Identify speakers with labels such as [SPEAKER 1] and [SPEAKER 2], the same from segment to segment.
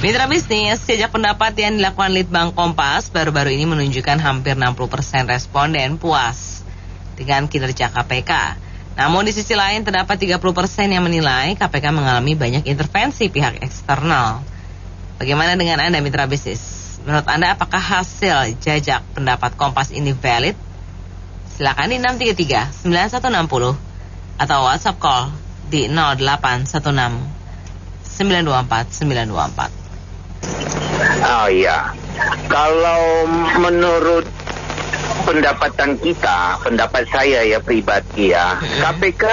[SPEAKER 1] Mitra bisnis, jajak pendapat yang dilakukan Litbang Kompas baru-baru ini menunjukkan hampir 60% responden puas dengan kinerja KPK. Namun di sisi lain terdapat 30% yang menilai KPK mengalami banyak intervensi pihak eksternal. Bagaimana dengan Anda mitra bisnis? Menurut Anda apakah hasil jajak pendapat Kompas ini valid? Silakan di 633 9160 atau WhatsApp call di 0816 924 924.
[SPEAKER 2] Oh iya, kalau menurut pendapat saya ya pribadi ya, KPK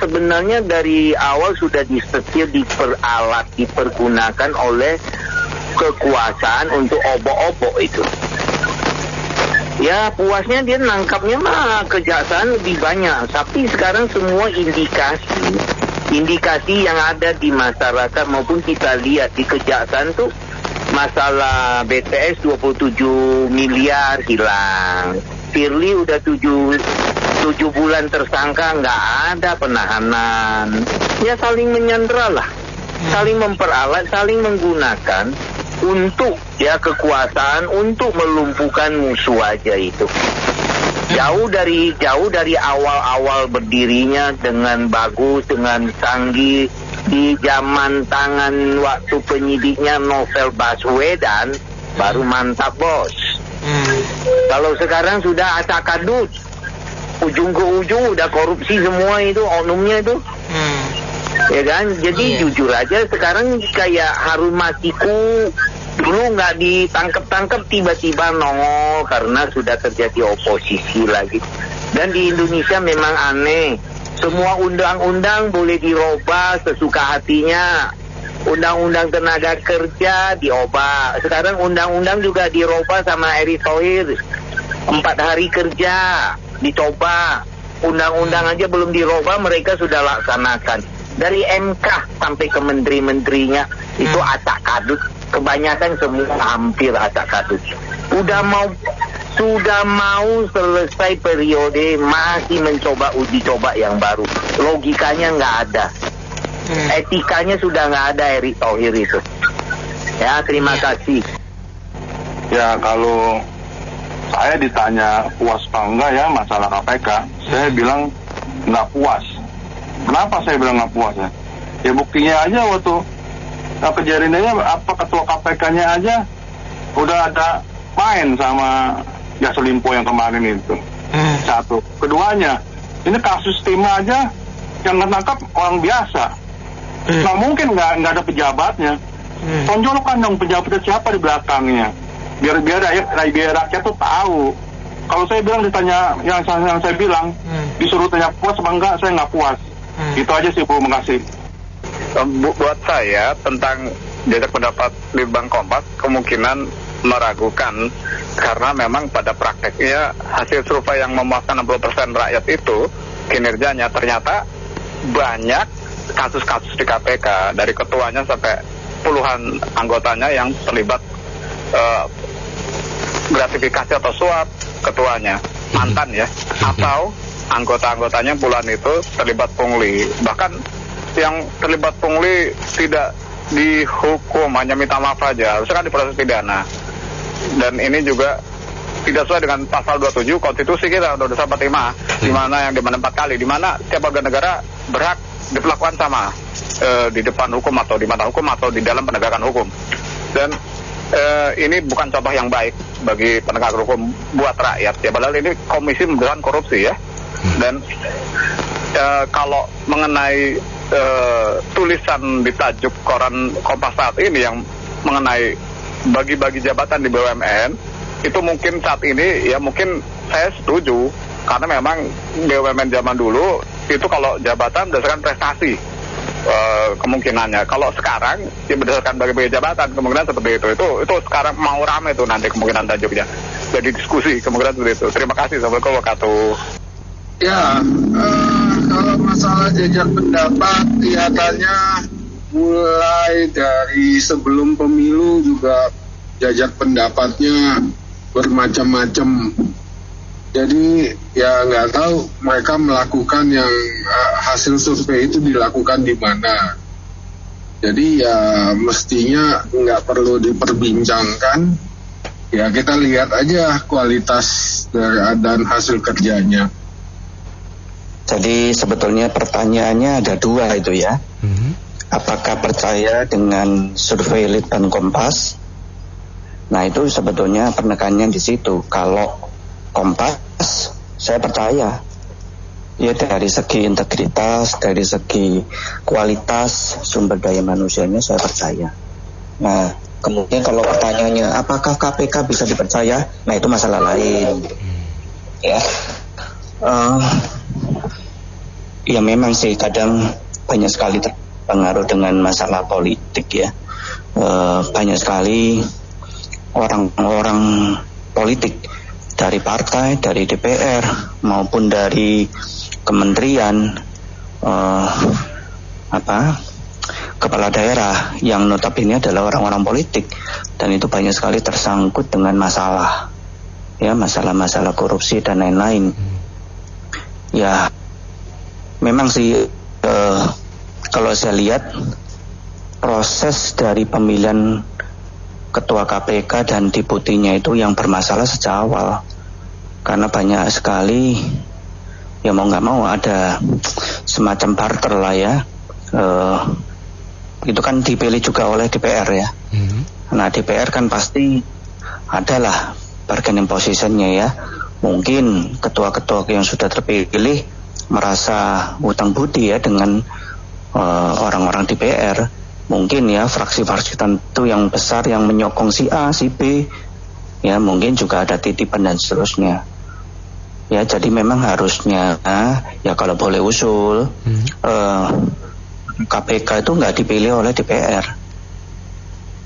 [SPEAKER 2] sebenarnya dari awal sudah disetir, dipergunakan oleh kekuasaan untuk obok-obok itu. Ya puasnya dia nangkapnya mah kejaksaan lebih banyak, tapi sekarang semua indikasi yang ada di masyarakat maupun kita lihat di kejaksaan tuh masalah BTS 27 miliar hilang. Firly udah 7 bulan tersangka, nggak ada penahanan. Ya saling menyandera lah, saling memperalat, saling menggunakan untuk ya kekuasaan untuk melumpuhkan musuh aja itu. Jauh dari awal-awal berdirinya dengan bagus, dengan canggih. Di zaman tangan waktu penyidiknya Novel Baswedan baru mantap bos. Kalau sekarang sudah acak kadut, ujung ke ujung udah korupsi semua itu oknumnya itu. Ya kan, jadi jujur aja sekarang kayak Harun Masiku dulu nggak ditangkap tiba-tiba nongol karena sudah terjadi oposisi lagi. Dan di Indonesia memang aneh. Semua undang-undang boleh dirubah sesuka hatinya. Undang-undang tenaga kerja diubah. Sekarang undang-undang juga dirubah sama Erick Thohir. 4 hari kerja dicoba. Undang-undang aja belum dirubah mereka sudah laksanakan. Dari MK sampai ke menteri-menterinya itu acak kadut. Kebanyakan semua hampir acak kadut. Sudah mau selesai periode masih mencoba uji coba yang baru. Logikanya nggak ada. Etikanya sudah nggak ada Erick Thohir itu. Ya terima kasih.
[SPEAKER 3] Ya kalau saya ditanya puas apa enggak ya masalah KPK, saya bilang nggak puas. Kenapa saya bilang nggak puas ya? Ya buktinya aja waktu kejadiannya apa ketua KPK-nya aja udah ada main sama Yasser Limpo yang kemarin itu. Satu. Keduanya, ini kasus timah aja yang ketangkap orang biasa. Nah mungkin nggak ada pejabatnya. Tonjolkan dong pejabatnya siapa di belakangnya. Biar rakyat tuh tahu. Kalau saya bilang ditanya yang saya bilang disuruh tanya puas apa enggak, saya nggak puas. Itu aja sih Bu, makasih.
[SPEAKER 4] Buat saya tentang jajak pendapat Litbang Kompas kemungkinan meragukan karena memang pada prakteknya hasil survei yang memuaskan 60% rakyat itu kinerjanya ternyata banyak kasus-kasus di KPK dari ketuanya sampai puluhan anggotanya yang terlibat gratifikasi atau suap ketuanya mantan ya atau anggota-anggotanya puluhan itu terlibat pungli, bahkan yang terlibat pungli tidak dihukum, hanya minta maaf saja, harusnya kan diproses pidana. Dan ini juga tidak sesuai dengan pasal 27 konstitusi kita Undang-Undang 45 di mana yang dimana 4 kali, di mana tiap warga negara berhak diperlakukan sama di depan hukum atau di mata hukum atau di dalam penegakan hukum. Dan ini bukan contoh yang baik bagi penegakan hukum buat rakyat ya, padahal ini komisi pemberantasan korupsi ya. Dan kalau mengenai tulisan di tajuk koran Kompas saat ini yang mengenai bagi-bagi jabatan di BUMN, itu mungkin saat ini ya mungkin saya setuju karena memang BUMN zaman dulu itu kalau jabatan berdasarkan prestasi kemungkinannya. Kalau sekarang ya berdasarkan bagi-bagi jabatan kemungkinan seperti itu sekarang mau ramai itu nanti kemungkinan tajuknya jadi diskusi kemungkinan seperti itu. Terima kasih. Assalamualaikum warahmatullahi wabarakatuh.
[SPEAKER 5] Ya, kalau masalah jajak pendapat kelihatannya mulai dari sebelum pemilu juga jajak pendapatnya bermacam-macam. Jadi ya nggak tahu mereka melakukan yang hasil survei itu dilakukan di mana. Jadi ya mestinya nggak perlu diperbincangkan. Ya kita lihat aja kualitas dan hasil kerjanya.
[SPEAKER 6] Jadi sebetulnya pertanyaannya ada dua itu ya. Apakah percaya dengan survei Litbang Kompas? Nah itu sebetulnya penekanannya di situ. Kalau Kompas saya percaya. Ya dari segi integritas, dari segi kualitas sumber daya manusianya saya percaya. Nah kemudian kalau pertanyaannya apakah KPK bisa dipercaya? Nah itu masalah lain. Ya, ya memang sih kadang banyak sekali terpengaruh dengan masalah politik ya. Banyak sekali orang-orang politik dari partai, dari DPR maupun dari kementerian kepala daerah yang notabene adalah orang-orang politik, dan itu banyak sekali tersangkut dengan masalah masalah korupsi dan lain-lain. Ya memang sih kalau saya lihat proses dari pemilihan ketua KPK dan deputinya itu yang bermasalah sejak awal, karena banyak sekali ya mau nggak mau ada semacam barter lah ya. Itu kan dipilih juga oleh DPR ya. Nah DPR kan pasti adalah bargaining positionnya ya. Mungkin ketua-ketua yang sudah terpilih merasa hutang budi ya dengan orang-orang DPR. Mungkin ya fraksi-fraksi tentu yang besar yang menyokong si A, si B, ya mungkin juga ada titipan dan seterusnya. Ya jadi memang harusnya ya kalau boleh usul KPK itu nggak dipilih oleh DPR.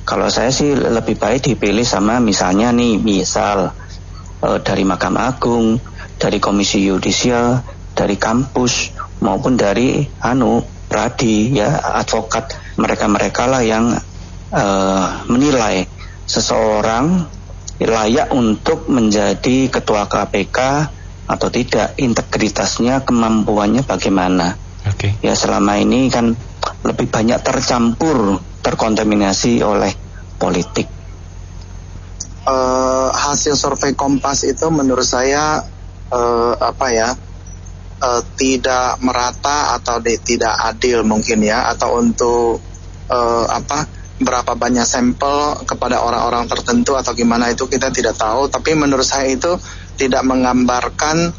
[SPEAKER 6] Kalau saya sih lebih baik dipilih sama misalnya dari Mahkamah Agung, dari Komisi Yudisial, dari kampus maupun dari pradi ya advokat, mereka lah yang menilai seseorang layak untuk menjadi ketua KPK atau tidak, integritasnya, kemampuannya bagaimana. Ya selama ini kan lebih banyak terkontaminasi oleh politik.
[SPEAKER 7] Hasil survei Kompas itu menurut saya tidak merata atau tidak adil mungkin ya, atau untuk berapa banyak sampel kepada orang-orang tertentu atau gimana itu kita tidak tahu, tapi menurut saya itu tidak menggambarkan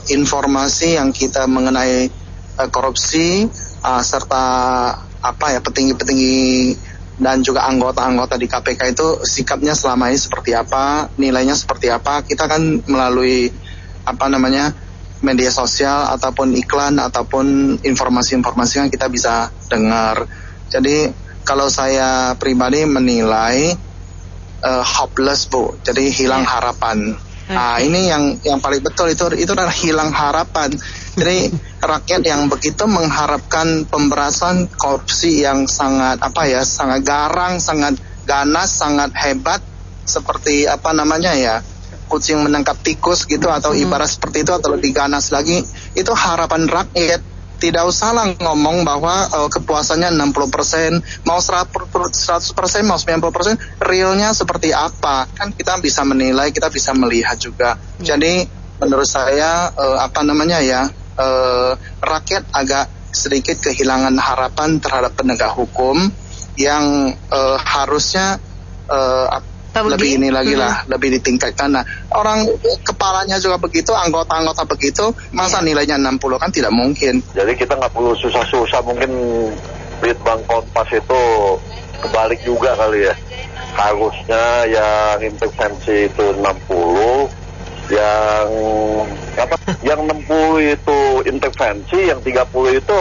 [SPEAKER 7] informasi yang kita mengenai korupsi serta petinggi-petinggi dan juga anggota-anggota di KPK itu sikapnya selama ini seperti apa, nilainya seperti apa. Kita kan melalui media sosial ataupun iklan ataupun informasi-informasi yang kita bisa dengar. Jadi kalau saya pribadi menilai hopeless Bu, jadi hilang harapan. Nah ini yang paling betul itu adalah hilang harapan. Jadi rakyat yang begitu mengharapkan pemberantasan korupsi yang sangat sangat garang, sangat ganas, sangat hebat, seperti kucing menangkap tikus gitu, atau ibarat seperti itu atau lebih ganas lagi, itu harapan rakyat. Tidak usahlah ngomong bahwa kepuasannya 60%, mau 100%, mau 90%, realnya seperti apa? Kan kita bisa menilai, kita bisa melihat juga. Jadi menurut saya rakyat agak sedikit kehilangan harapan terhadap penegak hukum yang harusnya lebih ini lagi lah, lebih ditingkatkan. Nah, orang kepalanya juga begitu, anggota-anggota begitu, masa nilainya 60 kan tidak mungkin.
[SPEAKER 3] Jadi kita nggak perlu susah-susah, mungkin Litbang Kompas itu kebalik juga kali ya. Harusnya yang intervensi itu 60, yang 60 itu intervensi, yang 30 itu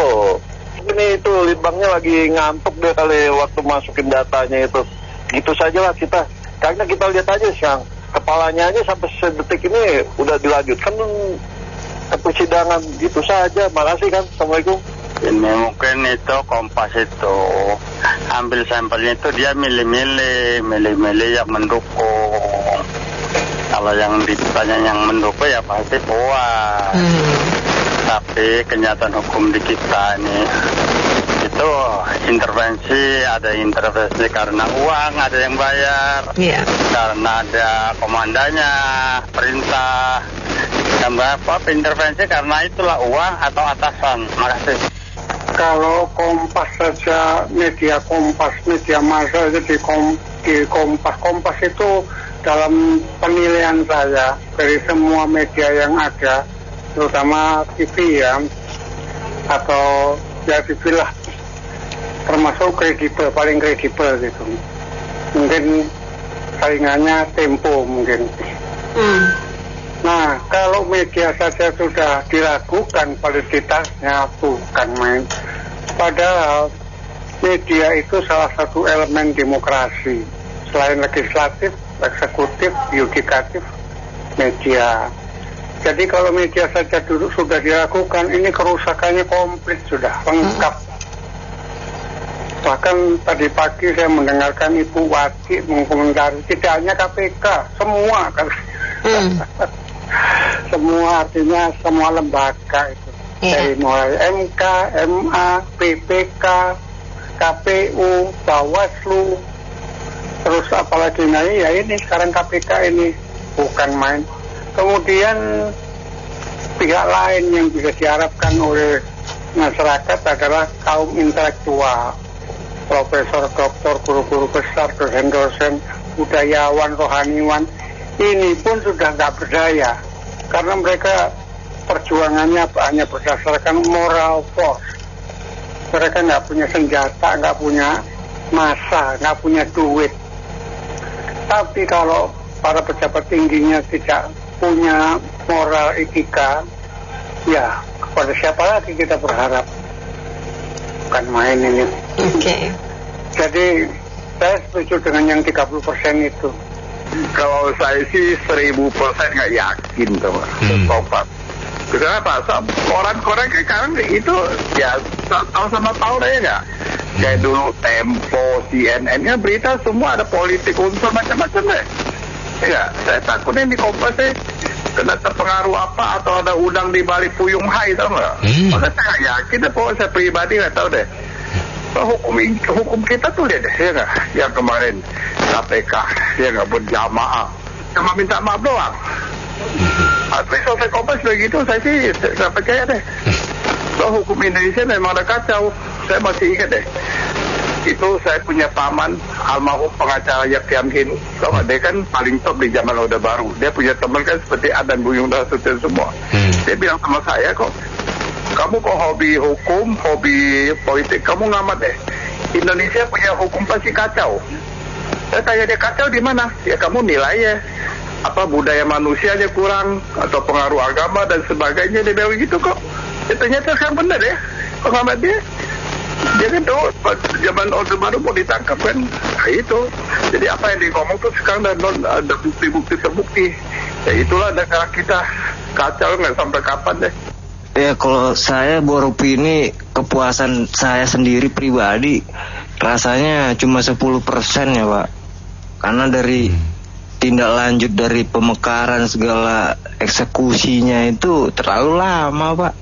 [SPEAKER 3] ini itu Litbangnya lagi ngantuk deh kali waktu masukin datanya itu. Gitu saja lah kita. Karena kita lihat aja yang kepalanya aja sampai sedetik ini udah dilanjutkan ke persidangan gitu saja. Makasih kan, Assalamualaikum.
[SPEAKER 8] Ini mungkin itu Kompas itu ambil sampelnya itu dia milih yang mendukung. Kalau yang ditanya yang mendukung ya pasti puas. Tapi kenyataan hukum di kita ini itu intervensi, ada yang intervensi karena uang, ada yang bayar, karena ada komandannya, perintah, dan berapa intervensi karena itulah uang atau atasan. Makasih.
[SPEAKER 9] Kalau Kompas saja, media Kompas, media massa itu di Kompas itu dalam penilaian saya dari semua media yang ada, terutama TV ya, atau ya TV lah, termasuk kredibel, paling kredibel gitu. Mungkin saingannya Tempo mungkin. Nah, kalau media saja sudah diragukan kualitasnya, bukan main. Padahal media itu salah satu elemen demokrasi. Selain legislatif, eksekutif, yudikatif, media. Jadi kalau media saja dulu sudah diragukan, ini kerusakannya komplit sudah, lengkap. Bahkan tadi pagi saya mendengarkan Ibu Wati mengomentari, tidak hanya KPK, semua kan. Semua artinya semua lembaga itu. Dari mulai MK, MA, PPK, KPU, Bawaslu, terus apalagi ya ini sekarang KPK ini bukan main. Kemudian pihak lain yang bisa diharapkan oleh masyarakat adalah kaum intelektual, profesor, doktor, guru-guru besar, dosen-dosen, budayawan, rohaniwan. Ini pun sudah nggak berdaya karena mereka perjuangannya hanya berdasarkan moral force. Mereka nggak punya senjata, nggak punya massa, nggak punya duit. Tapi kalau para pejabat tingginya tidak punya moral etika, ya kepada siapa lagi kita berharap? Bukan main ini. Jadi saya setuju dengan yang 30% itu.
[SPEAKER 4] Kalau saya sih 1000% nggak yakin tuh, Kompas. Kenapa? Koran-koran kayak sekarang itu ya sama tahu deh nggak? Kayak dulu Tempo, CNN-nya berita semua ada politik unsur macam-macam deh. Ya, saya takutnya di Kompas kena terpengaruh apa atau ada udang di balik puyung hai, tau nggak? Maka saya nggak yakin deh, pokoknya saya pribadi nggak tahu deh. Hukum kita tuh lihat deh, ya nggak? Yang kemarin KPK, ya nggak berjamaah, cuma minta maaf doang. Tapi selesai Kompas begitu, saya sih nggak percaya deh. Soal hukum Indonesia memang ada kacau. Saya masih ingat deh, itu saya punya paman almarhum pengacara Yaktiamhin. Kalau dia kan paling top di zaman Orde Baru. Dia punya teman kan seperti Adan Buyung Dasution semua. Dia bilang sama saya, kok kamu kok hobi hukum, hobi politik, kamu ngamat deh. Indonesia punya hukum pasti kacau. Saya tanya dia, kacau di mana? Ya kamu nilai ya, apa budaya manusianya kurang atau pengaruh agama dan sebagainya. Dia bilang gitu kok. Ya, ternyata kan benar ya, pengamat dia. Dia kan tuh zaman Orde Baru mau ditangkap kan, nah itu. Jadi apa yang dikomong tuh sekarang ada bukti-bukti terbukti. Ya itulah negara kita kacau, nggak sampai kapan deh.
[SPEAKER 6] Ya kalau saya Borupi ini, kepuasan saya sendiri pribadi rasanya cuma 10% ya Pak. Karena dari tindak lanjut dari pemekaran segala eksekusinya itu terlalu lama Pak.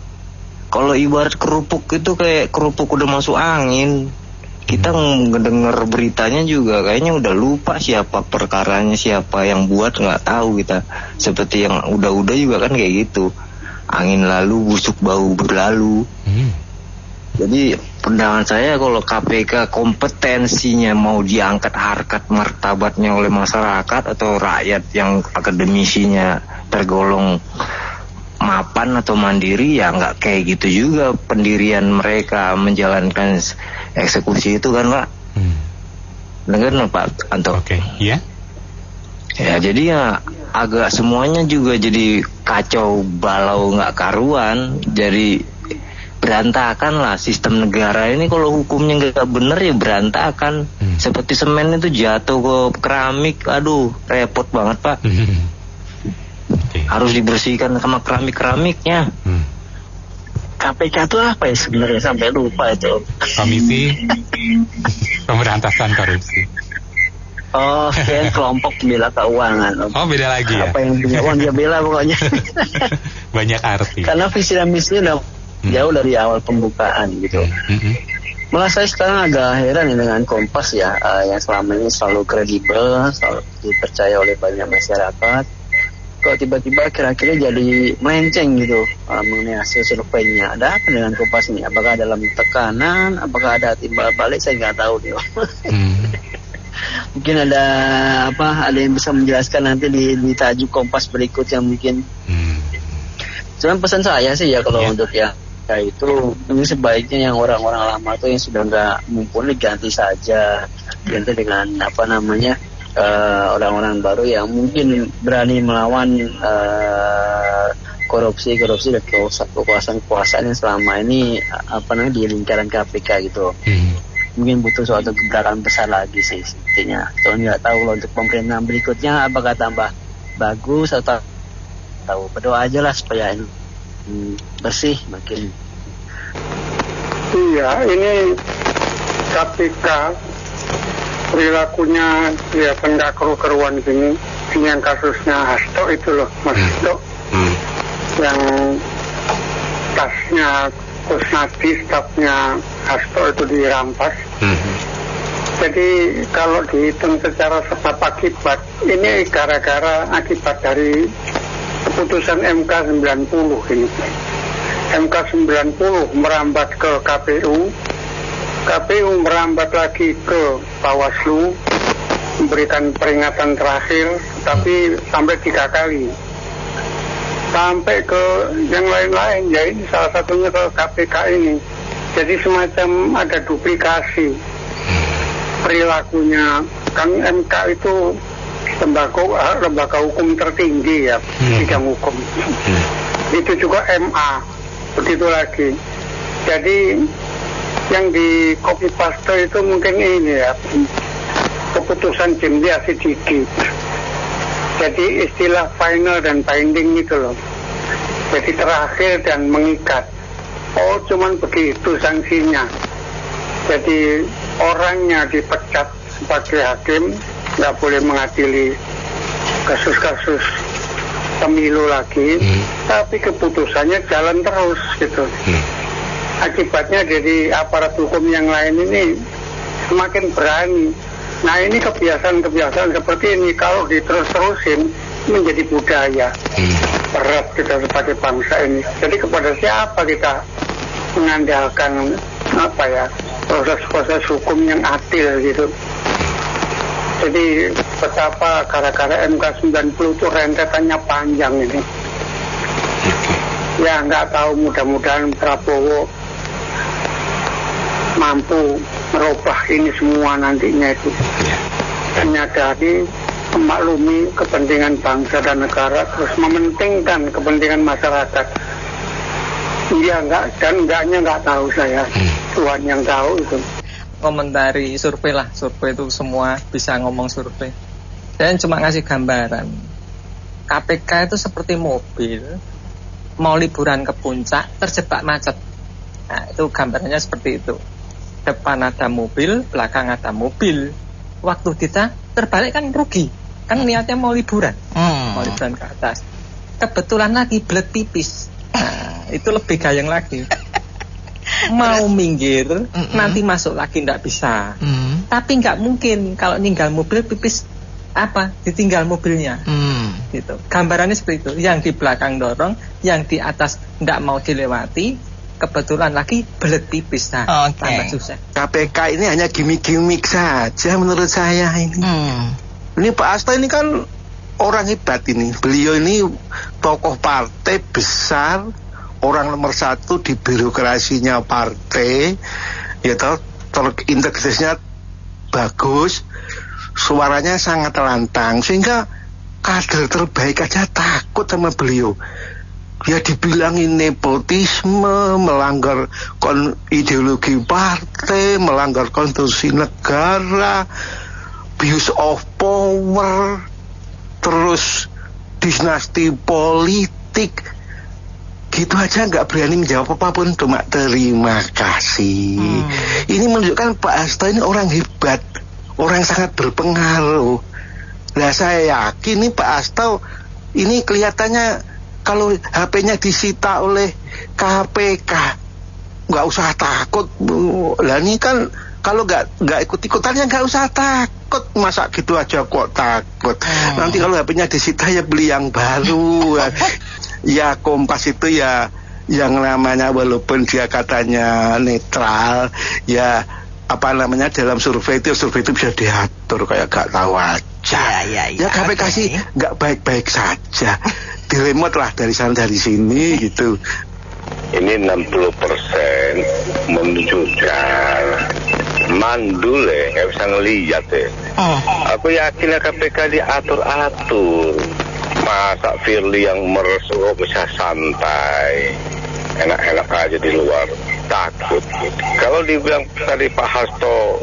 [SPEAKER 6] Kalau ibarat kerupuk itu kayak kerupuk udah masuk angin. Kita ngedenger beritanya juga kayaknya udah lupa siapa perkaranya, siapa yang buat nggak tahu kita. Seperti yang udah-udah juga kan kayak gitu. Angin lalu busuk bau berlalu. Jadi pandangan saya kalau KPK kompetensinya mau diangkat harkat martabatnya oleh masyarakat atau rakyat yang akademisinya tergolong mapan atau mandiri, ya nggak kayak gitu juga pendirian mereka menjalankan eksekusi itu kan Pak. Dengar Pak Anto?
[SPEAKER 10] Iya.
[SPEAKER 6] Ya jadi ya agak semuanya juga jadi kacau balau nggak karuan, jadi berantakan lah sistem negara ini. Kalau hukumnya nggak bener ya berantakan. Seperti semen itu jatuh ke keramik, aduh repot banget Pak. Harus dibersihkan sama keramik-keramiknya.
[SPEAKER 11] KPK itu apa ya sebenarnya, sampai lupa itu.
[SPEAKER 10] Komisi Pemberantasan Korupsi.
[SPEAKER 11] Oh, kayak kelompok bela keuangan.
[SPEAKER 10] Oh, beda lagi ya?
[SPEAKER 11] Apa yang punya uang dia bela pokoknya.
[SPEAKER 10] Banyak arti.
[SPEAKER 11] Karena visi dan misinya udah jauh dari awal pembukaan gitu. Malah saya sekarang agak heran ya dengan Kompas ya, yang selama ini selalu kredibel, selalu dipercaya oleh banyak masyarakat. Kok tiba-tiba kira-kira jadi melenceng gitu mengenai hasil surveinya. Ada apa dengan Kompas ini? Apakah dalam tekanan? Apakah ada timbal balik? Saya nggak tahu nih. Mungkin ada yang bisa menjelaskan nanti di tajuk Kompas berikutnya mungkin. Cuman pesan saya sih ya kalau untuk yang itu ini sebaiknya yang orang-orang lama tuh yang sudah nggak mumpuni ganti saja, ganti dengan orang-orang baru yang mungkin berani melawan korupsi dan kekuasaan yang selama ini di lingkaran KPK gitu. Mungkin butuh suatu gebrakan besar lagi sih intinya. Soalnya nggak tahu kalau untuk pemerintahan berikutnya apakah tambah bagus atau tahu. Berdoa aja lah supaya ini bersih makin.
[SPEAKER 9] Iya, ini KPK perilakunya kelihatan nggak keru-keruan gini. Ini yang kasusnya Hasto itu loh, Mas Hasto, yang tasnya Kusnadi, stafnya Hasto itu dirampas. Jadi kalau dihitung secara sebab akibat, ini gara-gara akibat dari keputusan MK 90 ini. MK 90 merambat ke KPU merambat lagi ke Bawaslu, memberikan peringatan terakhir, tapi sampai 3 kali. Sampai ke yang lain-lain, ya ini salah satunya ke KPK ini. Jadi semacam ada duplikasi perilakunya. Kan MK itu lembaga hukum tertinggi ya, bidang hukum. Itu juga MA, begitu lagi. Jadi yang di copy paste itu mungkin ini ya, keputusan Jimli Asidiki. Jadi istilah final dan binding itu loh. Jadi terakhir dan mengikat. Oh, cuman begitu sanksinya. Jadi orangnya dipecat sebagai hakim, nggak boleh mengadili kasus-kasus pemilu lagi, tapi keputusannya jalan terus gitu. Akibatnya jadi aparat hukum yang lain ini semakin berani. Nah ini kebiasaan seperti ini kalau diterus-terusin menjadi budaya. Berat kita sebagai bangsa ini. Jadi kepada siapa kita mengandalkan proses hukum yang adil gitu. Jadi betapa gara-gara MK 90 itu rentetannya panjang ini. Ya nggak tahu, mudah-mudahan Prabowo mampu merubah ini semua nantinya itu. Menyadari, memaklumi kepentingan bangsa dan negara, terus mementingkan kepentingan masyarakat. Iya enggaknya nggak tahu saya. Tuhan yang tahu itu.
[SPEAKER 12] Komentari survei lah, survei itu semua bisa ngomong survei. Dan cuma ngasih gambaran. KPK itu seperti mobil, mau liburan ke puncak, terjebak macet. Nah itu gambarannya seperti itu. Depan ada mobil, belakang ada mobil. Waktu kita terbalik kan rugi. Kan niatnya mau liburan, mau liburan ke atas. Kebetulan lagi belet pipis. Nah, itu lebih gayeng lagi. Mau minggir, nanti masuk lagi nggak bisa. Tapi nggak mungkin kalau ninggal mobil pipis ditinggal mobilnya. Gitu. Gambarannya seperti itu. Yang di belakang dorong, yang di atas nggak mau dilewati. Kebetulan lagi belet pipis, tambah susah.
[SPEAKER 13] KPK ini hanya gimmick-gimmick saja menurut saya ini. Ini Pak Hasto ini kan orang hebat ini. Beliau ini tokoh partai besar, orang nomor 1 di birokrasinya partai, ya toh, integritasnya bagus, suaranya sangat lantang, sehingga kader terbaik aja takut sama beliau. Ya dibilangin nepotisme, melanggar ideologi partai, melanggar konstitusi negara, abuse of power, terus dinasti politik, gitu aja nggak berani menjawab apapun, cuma terima kasih. Ini menunjukkan Pak Hasto ini orang hebat, orang sangat berpengaruh. Nah saya yakin nih Pak Hasto ini kelihatannya kalau HP-nya disita oleh KPK, nggak usah takut. Lah ini kan kalau nggak ikut-ikutannya nggak usah takut, masa gitu aja kok takut. Nanti kalau HP-nya disita ya beli yang baru. Ya Kompas itu ya yang namanya walaupun dia katanya netral, ya apa namanya dalam survei itu bisa diatur kayak gak tahu aja. Ya KPK sih nggak baik-baik saja, diremote lah dari sana dari sini gitu.
[SPEAKER 14] Ini 60% menunjukkan mandul nggak bisa ngelihat ya. Aku yakin KPK diatur-atur. Masa Firly yang meresuk bisa santai, enak-enak aja di luar, takut. Kalau dibilang tadi Pak Hasto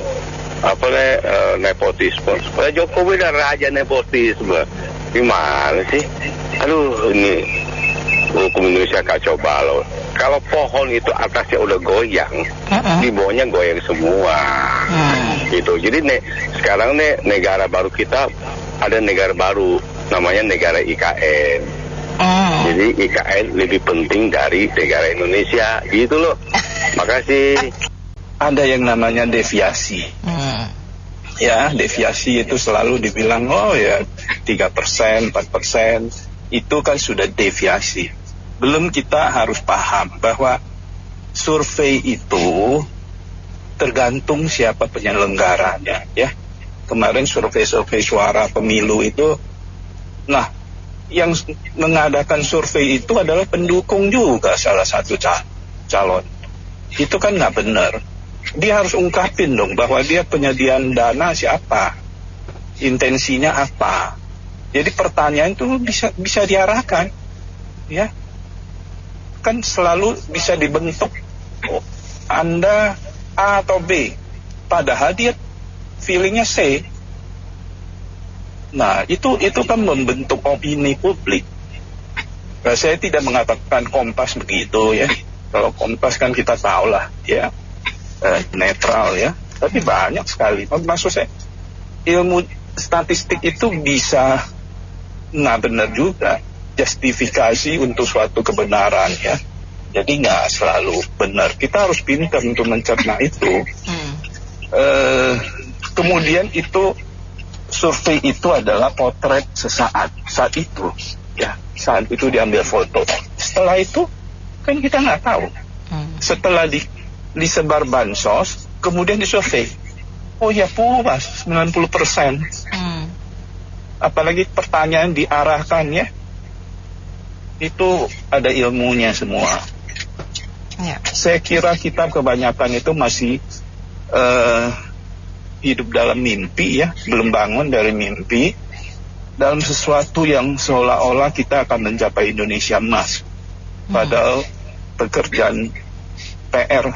[SPEAKER 14] nepotisme, Pak Jokowi dan raja nepotisme, gimana sih? Aduh, ini hukum Indonesia kacau balau. Kalau pohon itu atasnya udah goyang, di bawahnya goyang semua, gitu. Jadi sekarang negara baru kita ada negara baru, namanya negara IKN. Jadi IKN lebih penting dari negara Indonesia, gitu loh. Makasih.
[SPEAKER 15] Ada yang namanya deviasi. Ya, deviasi itu selalu dibilang, oh ya 3%, 4%, itu kan sudah deviasi. Belum kita harus paham bahwa survei itu tergantung siapa penyelenggaranya, ya. Kemarin survei suara pemilu itu, nah, yang mengadakan survei itu adalah pendukung juga salah satu calon. Itu kan nggak benar. Dia harus ungkapin dong bahwa dia penyediaan dana siapa, intensinya apa. Jadi pertanyaan itu bisa diarahkan, ya. Kan selalu bisa dibentuk, oh, Anda A atau B, padahal dia feelingnya C. Nah, itu kan membentuk opini publik. Nah, saya tidak mengatakan Kompas begitu, ya. Kalau Kompas kan kita tahu lah, ya, netral, ya. Tapi banyak sekali. Maksud saya, ilmu statistik itu bisa nggak benar juga. Justifikasi untuk suatu kebenaran, ya. Jadi nggak selalu benar. Kita harus pintar untuk mencerna itu. Kemudian itu survei itu adalah potret saat itu, ya. Saat itu diambil foto. Setelah itu kan kita nggak tahu. Setelah disebar bansos, kemudian disurvei. Oh ya puas 90%. Apalagi pertanyaan diarahkan, ya. Itu ada ilmunya semua. Ya. Saya kira kita kebanyakan itu masih hidup dalam mimpi, ya, belum bangun dari mimpi, dalam sesuatu yang seolah-olah kita akan mencapai Indonesia emas. Padahal pekerjaan PR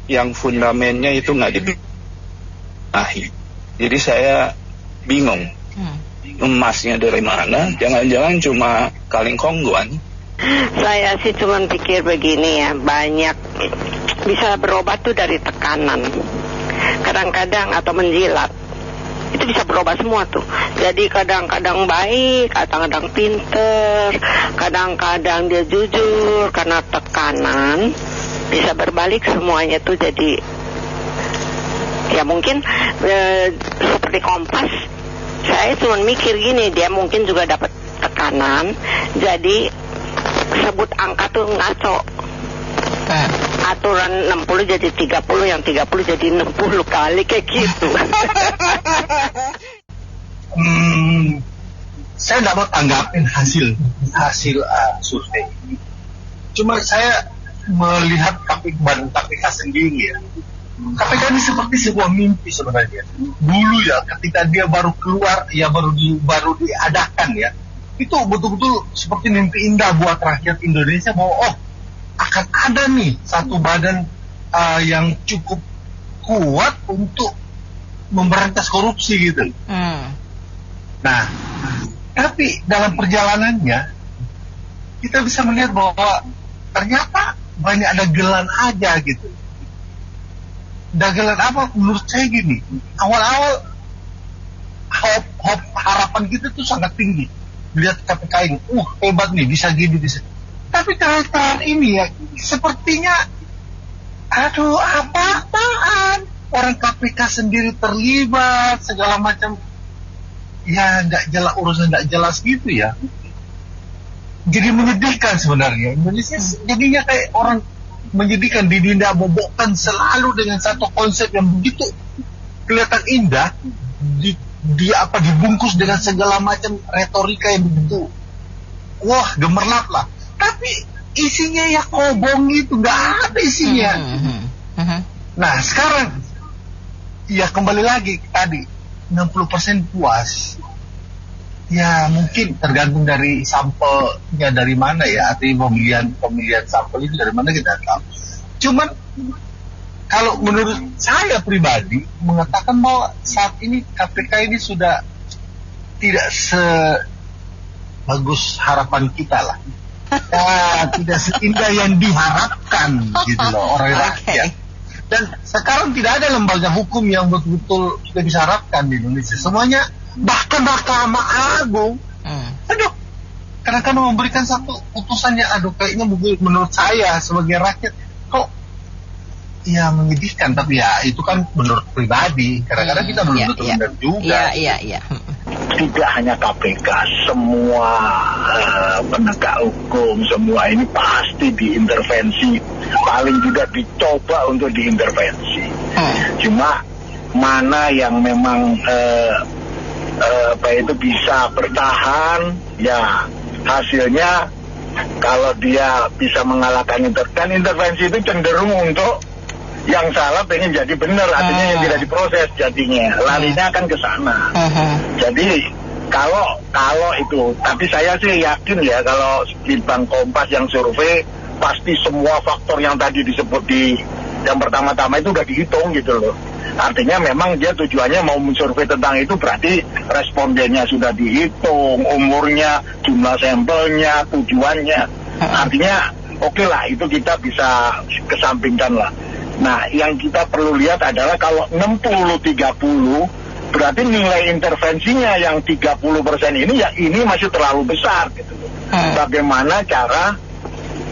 [SPEAKER 15] yang fundamennya itu nggak dibenahi. Jadi saya bingung, emasnya dari mana? Jangan-jangan cuma kaleng kongguan.
[SPEAKER 16] Saya sih cuma pikir begini, ya, banyak bisa berobat tuh dari tekanan, kadang-kadang atau menjilat, itu bisa berubah semua tuh. Jadi kadang-kadang baik, kadang-kadang pinter, kadang-kadang dia jujur. Karena tekanan bisa berbalik semuanya tuh. Jadi ya mungkin seperti Kompas, saya cuma mikir gini, dia mungkin juga dapat tekanan, jadi sebut angka tuh ngaco. Aturan 60 jadi 30, yang 30 jadi 60 kali, kayak gitu.
[SPEAKER 17] Saya nggak mau tanggapin hasil survei. Cuma saya melihat KPK sendiri, ya. KPK ini seperti sebuah mimpi sebenarnya. Dulu, ya, ketika dia baru keluar, ya baru diadakan, ya. Itu betul-betul seperti mimpi indah buat rakyat Indonesia bahwa akan ada nih satu badan yang cukup kuat untuk memberantas korupsi, gitu. Nah, tapi dalam perjalanannya kita bisa melihat bahwa ternyata banyak dagelan aja, gitu. Dagelan apa? Menurut saya gini, awal-awal harapan kita tuh sangat tinggi. Lihat KPK ini, hebat nih, bisa gini, bisa. Tapi tahun ini, ya, sepertinya Aduh, apa-apaan? Orang KPK sendiri terlibat segala macam. Ya nggak jelas, urusan nggak jelas gitu ya. Jadi menyedihkan sebenarnya. Indonesia jadinya kayak orang menyedihkan, didindak-bobokkan selalu dengan satu konsep yang begitu kelihatan indah, dibungkus dengan segala macam retorika yang begitu, wah gemerlap lah. Tapi isinya ya kobong itu, nggak ada isinya. Nah sekarang ya kembali lagi tadi 60% puas. Ya mungkin tergantung dari sampelnya dari mana ya, artinya pemilihan sampel itu dari mana kita tahu. Cuman kalau menurut saya pribadi mengatakan bahwa saat ini KPK ini sudah tidak sebagus harapan kita lah. Tidak seindah yang diharapkan gitu loh orang rakyat. Dan sekarang tidak ada lembaga hukum yang betul-betul kita bisa harapkan di Indonesia. Semuanya, bahkan Mahkamah Agung, aduh, kadang-kadang memberikan satu putusan yang kayaknya menurut saya sebagai rakyat kok ya menyedihkan. Tapi ya itu kan menurut pribadi, kadang-kadang kita belum betul benar juga.
[SPEAKER 18] Tidak hanya KPK, semua penegak hukum, semua ini pasti diintervensi, paling juga dicoba untuk diintervensi. Cuma mana yang memang itu bisa bertahan, ya hasilnya kalau dia bisa mengalahkan intervensi itu cenderung untuk yang salah pengen jadi benar, artinya yang tidak diproses jadinya larinya akan ke sana. Jadi kalau itu, tapi saya sih yakin ya kalau di Bank Kompas yang survei pasti semua faktor yang tadi disebut di yang pertama-tama itu udah dihitung gitu loh. Artinya memang dia tujuannya mau mensurvei tentang itu, berarti respondennya sudah dihitung, umurnya, jumlah sampelnya, tujuannya. Artinya oke lah, itu kita bisa kesampingkan lah. Nah, yang kita perlu lihat adalah kalau 60-30, berarti nilai intervensinya yang 30% ini ya ini masih terlalu besar gitu. Bagaimana cara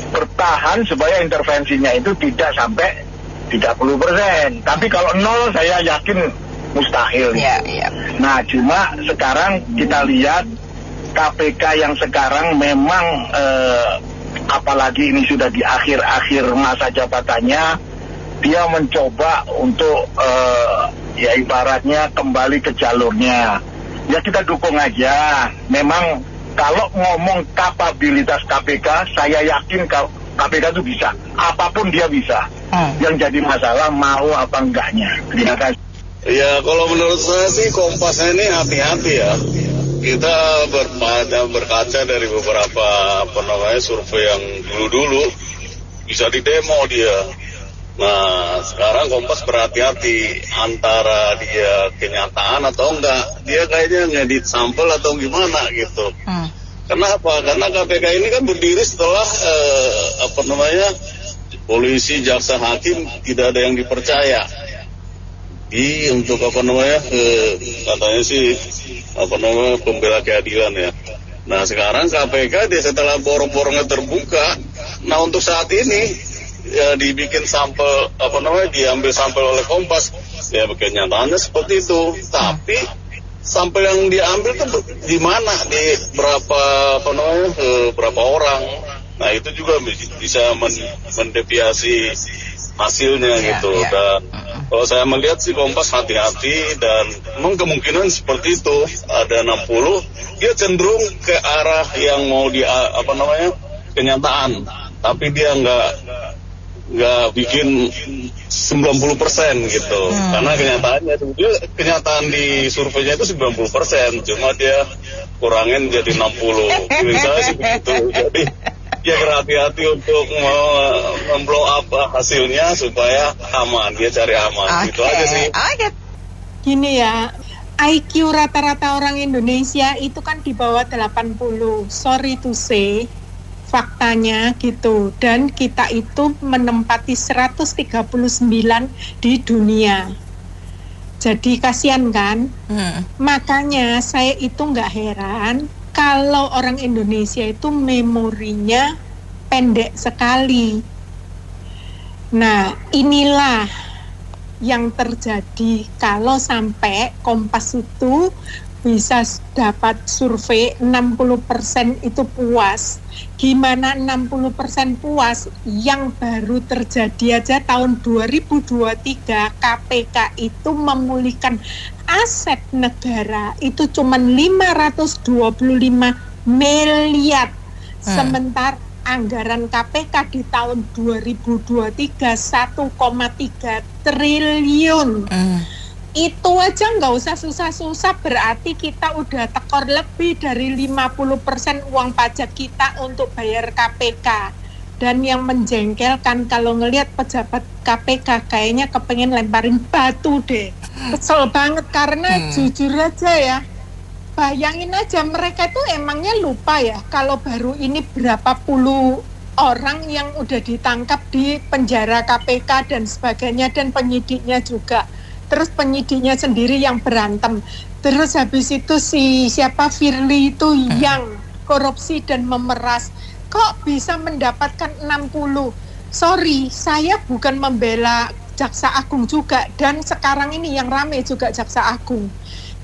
[SPEAKER 18] bertahan supaya intervensinya itu tidak sampai 30%. Tapi kalau 0 saya yakin mustahil. Nah, cuma sekarang kita lihat KPK yang sekarang memang apalagi ini sudah di akhir-akhir masa jabatannya, dia mencoba untuk ya ibaratnya kembali ke jalurnya. Ya kita dukung aja. Memang kalau ngomong kapabilitas KPK, saya yakin KPK itu bisa. Apapun dia bisa. Yang jadi masalah mau apa enggaknya. Terima kasih.
[SPEAKER 19] Ya kalau menurut saya sih Kompas ini hati-hati ya. Kita berkaca dari beberapa survei yang dulu-dulu bisa didemo dia. Nah, sekarang Kompas berhati-hati antara dia kenyataan atau enggak. Dia kayaknya ngedit sampel atau gimana gitu. Kenapa? Karena KPK ini kan berdiri setelah polisi, jaksa, hakim tidak ada yang dipercaya. Untuk katanya sih pembela keadilan ya. Nah, sekarang KPK dia setelah borong-borongnya terbuka. Nah, untuk saat ini ya dibikin sampel diambil sampel oleh Kompas ya, kenyataannya seperti itu. Tapi sampel yang diambil tuh di mana, di berapa orang. Nah, itu juga bisa mendeviasi hasilnya gitu. Dan kalau saya melihat sih Kompas hati-hati, dan memang kemungkinan seperti itu. Ada 60 dia cenderung ke arah yang mau kenyataan, tapi dia nggak bikin 90% gitu. Karena kenyataan di surveinya itu 90%, cuma dia kurangin jadi 60. Menurut saya sih begitu. Jadi ya berhati-hati untuk memblow up hasilnya supaya aman, dia cari aman. Gitu aja sih.
[SPEAKER 20] Gini ya, IQ rata-rata orang Indonesia itu kan di bawah 80. Sorry to say, faktanya gitu. Dan kita itu menempati 139 di dunia. Jadi kasihan kan? Makanya saya itu nggak heran kalau orang Indonesia itu memorinya pendek sekali. Nah, inilah yang terjadi kalau sampai Kompas itu bisa dapat survei 60% itu puas. Gimana 60% puas? Yang baru terjadi aja tahun 2023 KPK itu memulihkan aset negara itu cuma 525 miliar. Sementara anggaran KPK di tahun 2023 1,3 triliun. Itu aja nggak usah susah-susah, berarti kita udah tekor lebih dari 50% uang pajak kita untuk bayar KPK. Dan yang menjengkelkan kalau ngelihat pejabat KPK kayaknya kepengen lemparin batu deh. Kesel banget karena jujur aja ya, bayangin aja mereka itu emangnya lupa ya kalau baru ini berapa puluh orang yang udah ditangkap di penjara KPK dan sebagainya, dan penyidiknya juga. Terus penyidiknya sendiri yang berantem. Terus habis itu siapa Firly itu yang korupsi dan memeras. Kok bisa mendapatkan 60? Sorry, saya bukan membela Jaksa Agung juga. Dan sekarang ini yang rame juga Jaksa Agung.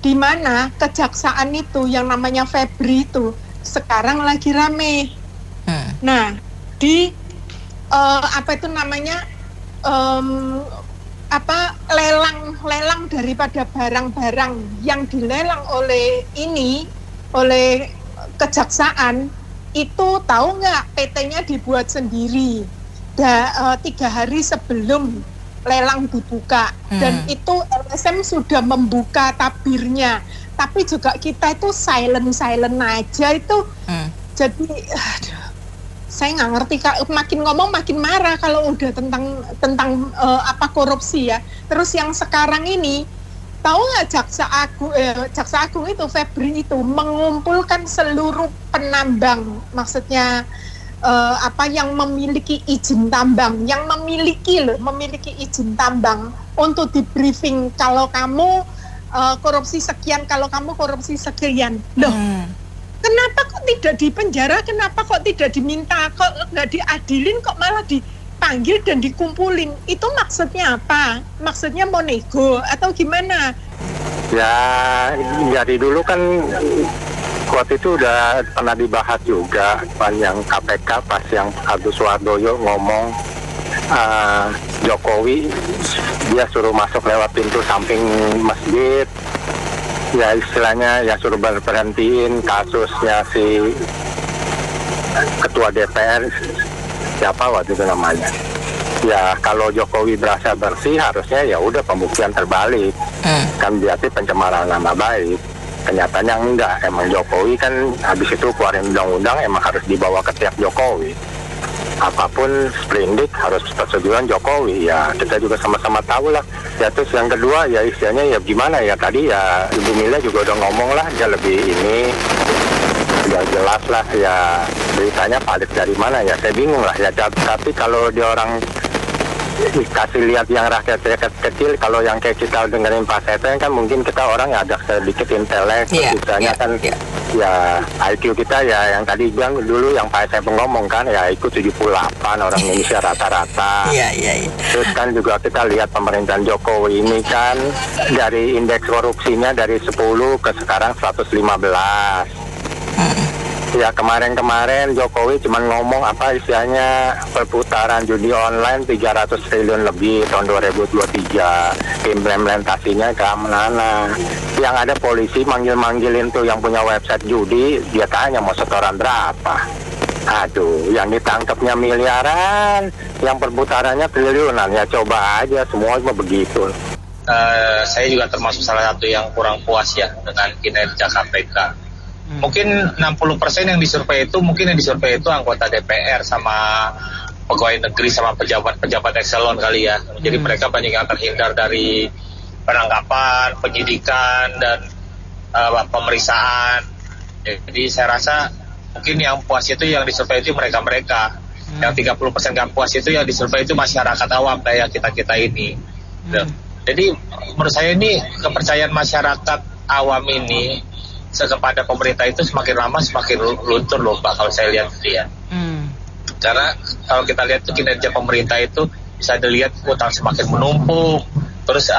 [SPEAKER 20] Di mana kejaksaan itu yang namanya Febri itu sekarang lagi rame. Nah, di lelang daripada barang-barang yang dilelang oleh kejaksaan itu, tahu nggak, PT-nya dibuat sendiri 3 hari sebelum lelang dibuka, dan itu LSM sudah membuka tabirnya, tapi juga kita itu silent aja itu. Jadi saya nggak ngerti, makin ngomong makin marah kalau udah tentang korupsi ya. Terus yang sekarang ini, tahu nggak Jaksa Agung itu Febri itu mengumpulkan seluruh penambang, maksudnya yang memiliki izin tambang, yang memiliki izin tambang, untuk di briefing kalau kamu korupsi sekian, kalau kamu korupsi sekian. Loh, kenapa kok tidak dipenjara? Kenapa kok tidak diminta? Kok nggak diadilin? Kok malah dipanggil dan dikumpulin? Itu maksudnya apa? Maksudnya mau nego atau gimana?
[SPEAKER 14] Ya, dari dulu kan waktu itu udah pernah dibahas juga, yang KPK pas yang Agus Wardoyo ngomong Jokowi dia suruh masuk lewat pintu samping masjid. Ya istilahnya ya suruh berhentiin kasusnya si ketua DPR, siapa waktu itu namanya. Ya kalau Jokowi berasa bersih harusnya ya udah pembuktian terbalik. Kan berarti pencemaran nama baik. Kenyataannya enggak, emang Jokowi kan habis itu keluarin undang-undang emang harus dibawa ke tiap Jokowi. Apapun sprindik harus persetujuan Jokowi, ya kita juga sama-sama tahu lah. Ya terus yang kedua ya istilahnya ya gimana ya, tadi ya Ibu Mila juga udah ngomong lah, dia lebih ini udah jelas lah ya beritanya valid dari mana ya, saya bingung lah ya. Tapi kalau dia orang kasih lihat yang rakyat kecil, kalau yang kayak kita dengerin Pak Seteng kan mungkin kita orang yang agak sedikit intelek, misalnya kan ya IQ kita ya yang tadi bilang dulu yang Pak Seteng ngomong kan ya IQ 78 orang Indonesia rata-rata. Terus kan juga kita lihat pemerintahan Jokowi ini kan dari indeks korupsinya dari 10 ke sekarang 115. Ya kemarin Jokowi cuma ngomong apa istilahnya perputaran judi online 300 triliun lebih tahun 2023, implementasinya ke mana. Yang ada polisi manggil-manggilin tuh yang punya website judi, dia tanya mau setoran berapa. Aduh, yang ditangkapnya miliaran, yang perputarannya triliunan, ya coba aja semua cuma begitu.
[SPEAKER 21] Saya juga termasuk salah satu yang kurang puas ya dengan kinerja KPK. Mungkin 60% yang disurvei itu, anggota DPR sama pegawai negeri sama pejabat eselon kali ya. Jadi mereka banyak yang terhindar dari penangkapan, penyidikan dan pemeriksaan. Jadi saya rasa mungkin yang puas itu yang disurvei itu mereka-mereka. Yang 30% gak puas itu yang disurvei itu masyarakat awam kayak kita-kita ini. Jadi menurut saya ini kepercayaan masyarakat awam ini kepada pemerintah itu semakin lama semakin luntur loh Pak, kalau saya lihat itu ya. Karena kalau kita lihat tuh kinerja pemerintah itu bisa dilihat utang semakin menumpuk, terus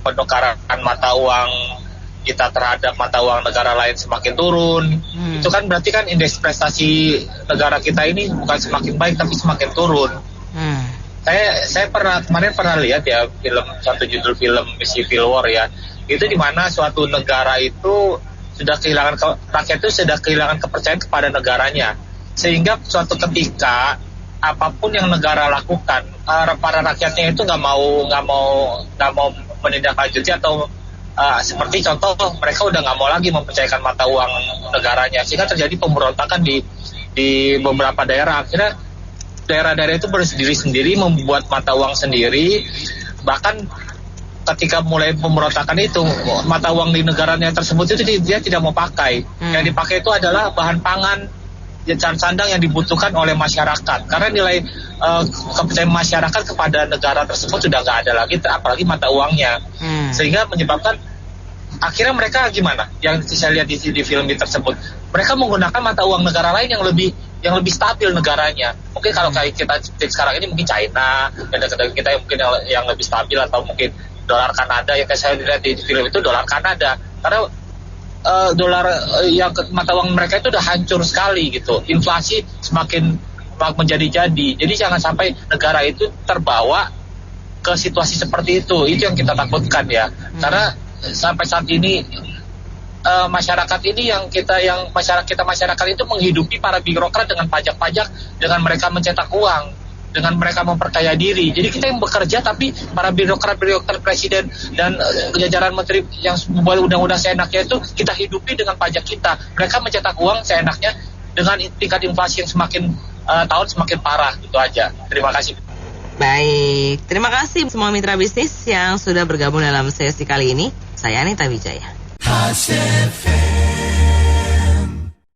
[SPEAKER 21] penukaran mata uang kita terhadap mata uang negara lain semakin turun. Itu kan berarti kan indeks prestasi negara kita ini bukan semakin baik tapi semakin turun. Saya kemarin pernah lihat ya satu judul film Civil War ya. Itu di mana suatu negara itu rakyat itu sudah kehilangan kepercayaan kepada negaranya. Sehingga suatu ketika apapun yang negara lakukan, para rakyatnya itu nggak mau menindaklanjuti atau seperti contoh mereka udah nggak mau lagi mempercayakan mata uang negaranya, sehingga terjadi pemberontakan di beberapa daerah. Akhirnya daerah-daerah itu berdiri sendiri membuat mata uang sendiri, bahkan ketika mulai pemberontakan itu mata uang di negaranya tersebut itu dia tidak mau pakai. Yang dipakai itu adalah bahan pangan sandang yang dibutuhkan oleh masyarakat, karena nilai kepercayaan masyarakat kepada negara tersebut sudah nggak ada lagi, apalagi mata uangnya. Sehingga menyebabkan akhirnya mereka gimana? Yang saya lihat di film tersebut, mereka menggunakan mata uang negara lain yang lebih stabil negaranya. Mungkin kalau kayak kita sekarang ini mungkin China, dan kita mungkin yang lebih stabil, atau mungkin dolar Kanada. Yang saya lihat di film itu dolar Kanada, karena dolar yang mata uang mereka itu udah hancur sekali gitu. Inflasi semakin menjadi-jadi. Jadi jangan sampai negara itu terbawa ke situasi seperti itu. Itu yang kita takutkan ya. Karena sampai saat ini masyarakat ini masyarakat itu menghidupi para birokrat dengan pajak-pajak, dengan mereka mencetak uang, dengan mereka memperkaya diri. Jadi kita yang bekerja, tapi para birokrat presiden dan jajaran menteri yang membuat undang-undang seenaknya itu kita hidupi dengan pajak kita. Mereka mencetak uang seenaknya dengan tingkat inflasi yang semakin tahun semakin parah. Itu aja. Terima kasih.
[SPEAKER 1] Baik, terima kasih semua mitra bisnis yang sudah bergabung dalam sesi kali ini. Saya Anita Wijaya.